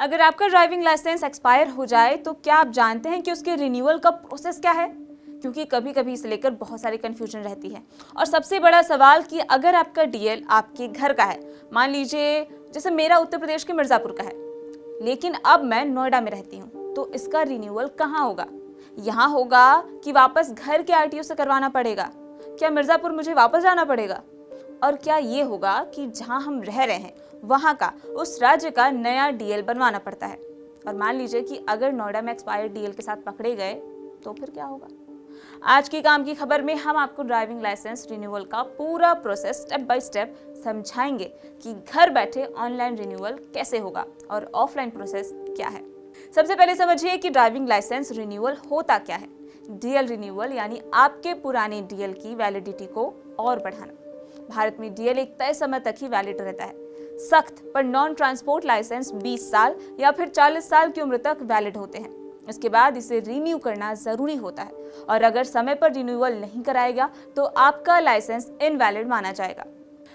अगर आपका driving licence expire हो जाए तो क्या आप जानते हैं कि उसके रिन्यूअल का प्रोसेस क्या है? क्योंकि कभी कभी इसे लेकर बहुत सारी कन्फ्यूजन रहती है। और सबसे बड़ा सवाल कि अगर आपका डीएल आपके घर का है, मान लीजिए जैसे मेरा उत्तर प्रदेश के मिर्ज़ापुर का है, लेकिन अब मैं नोएडा में रहती हूँ, तो इसका रिन्यूअल कहाँ होगा? यहाँ होगा कि वापस घर के आरटीओ से करवाना पड़ेगा? क्या मिर्ज़ापुर मुझे वापस जाना पड़ेगा? और क्या ये होगा कि जहाँ हम रह रहे हैं वहाँ का, उस राज्य का नया डीएल बनवाना पड़ता है? और मान लीजिए कि अगर नोएडा में एक्सपायर्ड डीएल के साथ पकड़े गए तो फिर क्या होगा? आज की काम की खबर में हम आपको ड्राइविंग लाइसेंस रिन्यूअल का पूरा प्रोसेस स्टेप बाय स्टेप समझाएंगे कि घर बैठे ऑनलाइन रिन्यूअल कैसे होगा और ऑफलाइन प्रोसेस क्या है। सबसे पहले समझिए कि ड्राइविंग लाइसेंस रिन्यूअल होता क्या है। डीएल रिन्यूअल यानी आपके पुराने डीएल की वैलिडिटी को और बढ़ाना। भारत में डीएल एक तय समय तक ही वैलिड रहता है। सख्त पर नॉन ट्रांसपोर्ट लाइसेंस 20 साल या फिर 40 साल की उम्र तक वैलिड होते हैं। इसके बाद इसे रिन्यू करना जरूरी होता है और अगर समय पर रिन्यूअल नहीं कराएगा तो आपका लाइसेंस इनवैलिड माना जाएगा।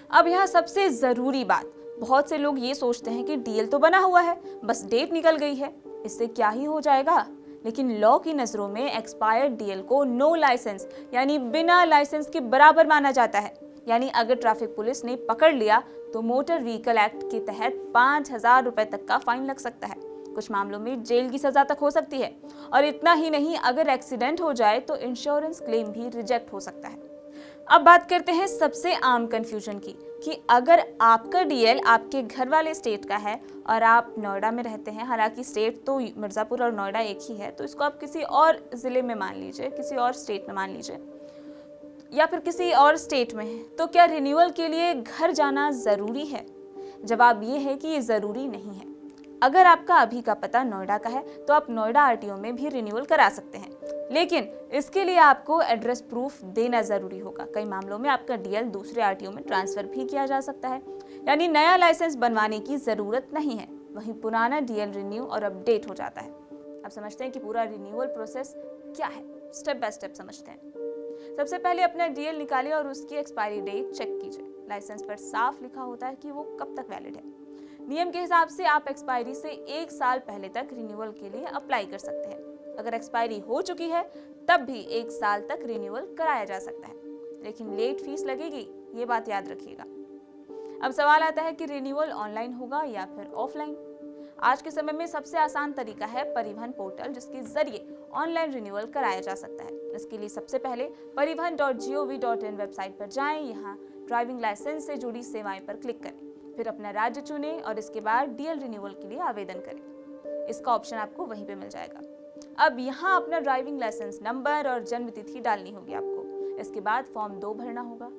अब यहाँ सबसे जरूरी बात, बहुत से लोग ये सोचते हैं कि डीएल तो बना हुआ है, बस डेट निकल गई है, इससे क्या ही हो जाएगा। लेकिन लॉ की नजरों में एक्सपायर्ड डीएल को नो लाइसेंस यानी बिना लाइसेंस के बराबर माना जाता है। यानी अगर ट्रैफिक पुलिस ने पकड़ लिया तो मोटर व्हीकल एक्ट के तहत 5,000 रुपए तक का फाइन लग सकता है। कुछ मामलों में जेल की सजा तक हो सकती है। और इतना ही नहीं, अगर एक्सीडेंट हो जाए तो इंश्योरेंस क्लेम भी रिजेक्ट हो सकता है। अब बात करते हैं सबसे आम कंफ्यूजन की कि अगर आपका डीएल आपके घर वाले स्टेट का है और आप नोएडा में रहते हैं, हालांकि स्टेट तो मिर्ज़ापुर और नोएडा एक ही है, तो इसको आप किसी और ज़िले में मान लीजिए, किसी और स्टेट में मान लीजिए या फिर किसी और स्टेट में है, तो क्या रिन्यूअल के लिए घर जाना ज़रूरी है? जवाब ये है कि ये ज़रूरी नहीं है। अगर आपका अभी का पता नोएडा का है तो आप नोएडा आरटीओ में भी रिन्यूअल करा सकते हैं, लेकिन इसके लिए आपको एड्रेस प्रूफ देना ज़रूरी होगा। कई मामलों में आपका डीएल दूसरे आरटीओ में ट्रांसफ़र भी किया जा सकता है, यानी नया लाइसेंस बनवाने की ज़रूरत नहीं है। वहीं पुराना डीएल रिन्यू और अपडेट हो जाता है। अब समझते हैं कि पूरा रिन्यूअल प्रोसेस क्या है। स्टेप बाय स्टेप समझते हैं। सबसे पहले अपना डीएल निकालिए और उसकी एक्सपायरी डेट चेक कीजिए। लाइसेंस पर साफ लिखा होता है कि वो कब तक वैलिड है। नियम के हिसाब से आप एक्सपायरी से 1 साल पहले तक रिन्यूअल के लिए अप्लाई कर सकते हैं। अगर एक्सपायरी हो चुकी है तब भी 1 साल तक रिन्यूअल कराया जा सकता है, लेकिन लेट फीस लगेगी, ये बात याद रखिएगा। अब सवाल आता है कि रिन्यूअल ऑनलाइन होगा या फिर ऑफलाइन। आज के समय में सबसे आसान तरीका है परिवहन पोर्टल, जिसके जरिए ऑनलाइन रिन्यूअल कराया जा सकता है। इसके लिए सबसे पहले परिवहन.gov.in वेबसाइट पर जाएं। यहाँ ड्राइविंग लाइसेंस से जुड़ी सेवाएं पर क्लिक करें, फिर अपना राज्य चुनें और इसके बाद डीएल रिन्यूअल के लिए आवेदन करें। इसका ऑप्शन आपको वहीं पे मिल जाएगा। अब यहाँ अपना ड्राइविंग लाइसेंस नंबर और जन्म तिथि डालनी होगी आपको। इसके बाद फॉर्म 2 भरना होगा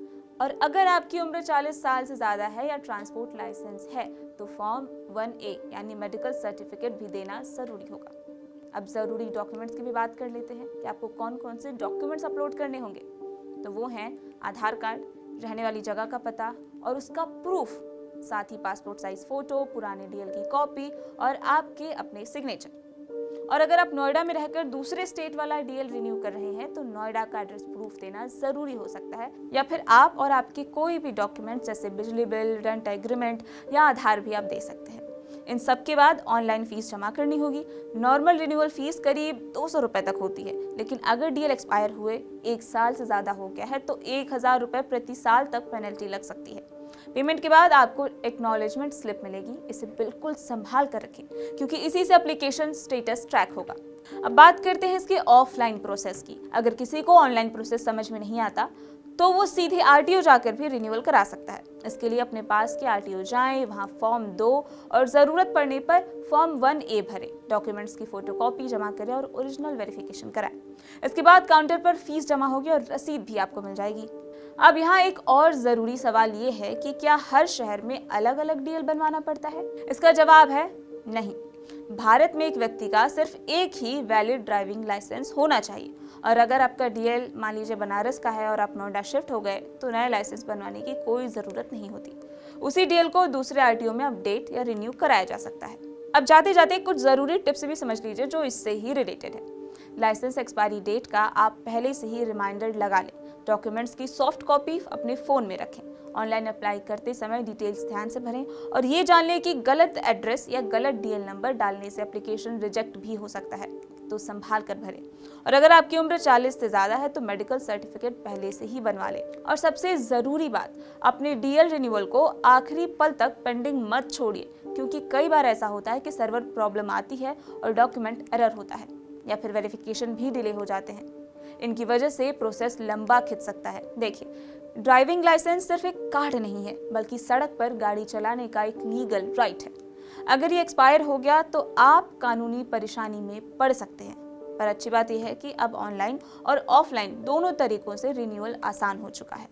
और अगर आपकी उम्र 40 साल से ज़्यादा है या ट्रांसपोर्ट लाइसेंस है तो फॉर्म 1A यानी मेडिकल सर्टिफिकेट भी देना ज़रूरी होगा। अब ज़रूरी डॉक्यूमेंट्स की भी बात कर लेते हैं कि आपको कौन कौन से डॉक्यूमेंट्स अपलोड करने होंगे। तो वो हैं आधार कार्ड, रहने वाली जगह का पता और उसका प्रूफ, साथ ही पासपोर्ट साइज फ़ोटो, पुराने डीएल की कॉपी और आपके अपने सिग्नेचर। और अगर आप नोएडा में रहकर दूसरे स्टेट वाला डीएल रिन्यू कर रहे हैं तो नोएडा का एड्रेस प्रूफ देना ज़रूरी हो सकता है, या फिर आप और आपके कोई भी डॉक्यूमेंट जैसे बिजली बिल, रेंट एग्रीमेंट या आधार भी आप दे सकते हैं। इन सब के बाद ऑनलाइन फीस जमा करनी होगी। नॉर्मल रिन्यूअल फीस करीब 200 रुपये तक होती है, लेकिन अगर डीएल एक्सपायर हुए 1 साल से ज़्यादा हो गया है तो 1,000 रुपये प्रति साल तक पेनल्टी लग सकती है। पेमेंट के बाद आपको एक्नॉलेजमेंट स्लिप मिलेगी। इसे बिल्कुल संभाल कर रखें क्योंकि इसी से एप्लीकेशन स्टेटस ट्रैक होगा। अब बात करते हैं इसके ऑफलाइन प्रोसेस की। अगर किसी को ऑनलाइन प्रोसेस समझ में नहीं आता तो वो सीधे आरटीओ जाकर भी रिन्यूअल करा सकता है। इसके लिए अपने पास के आरटीओ जाएं, वहाँ फॉर्म 2 और ज़रूरत पड़ने पर फॉर्म 1A भरें, डॉक्यूमेंट्स की फोटोकॉपी जमा करें और ओरिजिनल वेरिफिकेशन कराएं। इसके बाद काउंटर पर फीस जमा होगी और रसीद भी आपको मिल जाएगी। अब यहाँ एक और ज़रूरी सवाल ये है कि क्या हर शहर में अलग अलग डीएल बनवाना पड़ता है? इसका जवाब है नहीं। भारत में एक व्यक्ति का सिर्फ एक ही वैलिड ड्राइविंग लाइसेंस होना चाहिए और अगर आपका डीएल मान लीजिए बनारस का है और आप नोएडा शिफ्ट हो गए तो नया लाइसेंस बनवाने की कोई ज़रूरत नहीं होती। उसी डीएल को दूसरे आरटीओ में अपडेट या रिन्यू कराया जा सकता है। अब जाते जाते कुछ ज़रूरी टिप्स भी समझ लीजिए जो इससे ही रिलेटेड है। लाइसेंस एक्सपायरी डेट का आप पहले से ही रिमाइंडर लगा लें। डॉक्यूमेंट्स की सॉफ्ट कॉपी अपने फ़ोन में रखें ऑनलाइन अप्लाई करते समय डिटेल्स ध्यान से भरें और ये जान लें कि गलत एड्रेस या गलत डीएल नंबर डालने से एप्लीकेशन रिजेक्ट भी हो सकता है, तो संभाल कर भरें। और अगर आपकी उम्र 40 से ज़्यादा है तो मेडिकल सर्टिफिकेट पहले से ही बनवा लें। और सबसे ज़रूरी बात, अपने डीएल रिन्यूअल को आखिरी पल तक पेंडिंग मत छोड़िए, क्योंकि कई बार ऐसा होता है कि सर्वर प्रॉब्लम आती है और डॉक्यूमेंट एरर होता है या फिर वेरिफिकेशन भी डिले हो जाते हैं। इनकी वजह से प्रोसेस लंबा खिंच सकता है। देखिए, ड्राइविंग लाइसेंस सिर्फ एक कार्ड नहीं है, बल्कि सड़क पर गाड़ी चलाने का एक लीगल राइट है। अगर ये एक्सपायर हो गया तो आप कानूनी परेशानी में पड़ सकते हैं। पर अच्छी बात यह है कि अब ऑनलाइन और ऑफलाइन दोनों तरीकों से रिन्यूअल आसान हो चुका है।